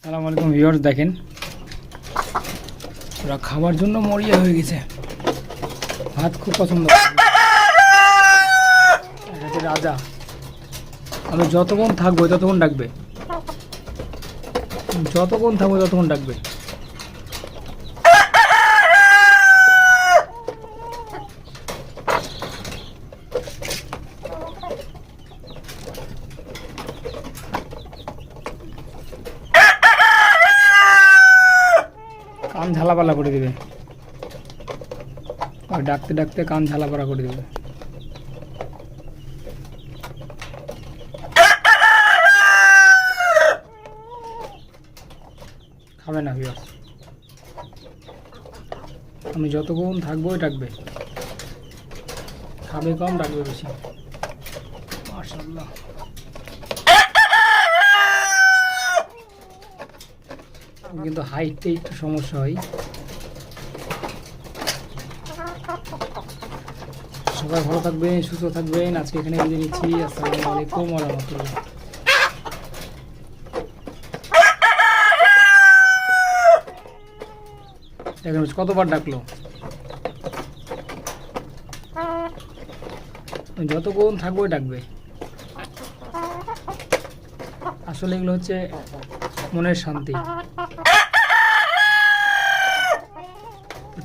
আসসালামু আলাইকুম ভিউয়ার্স, দেখেন ওরা খাবার জন্য মরিয়া হয়ে গেছে। ভাত খুব পছন্দ করে। এটা হচ্ছে রাজা। আমি যতক্ষণ থাকবো ততক্ষণ ডাকবে, যতক্ষণ থাকবো ততক্ষণ ডাকবে। কান ঝালাপালা করে দেবে, আর ডাকতে ডাকতে কান ঝালাপালা করে দেবে। খাবে না ভিউয়ার্স, আমি যতক্ষণ থাকবো ডাকবে। খাবে কম, ডাকবে বেশি। মাশাআল্লাহ। কিন্তু হাইটে একটু সমস্যা হয়। সবাই ভালো থাকবেন, সুস্থ থাকবেন। আজকে এখানে বিদায় নিচ্ছি। আসসালামু আলাইকুম ওয়া রাহমাতুল্লাহ। দেখেন কতবার ডাকলো। যতক্ষণ থাকবো ডাকবে। আসলে এগুলো হচ্ছে মনের শান্তি।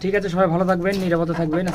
ঠিক আছে, সবাই ভালো থাকবেন, নিরাপদে থাকবেন।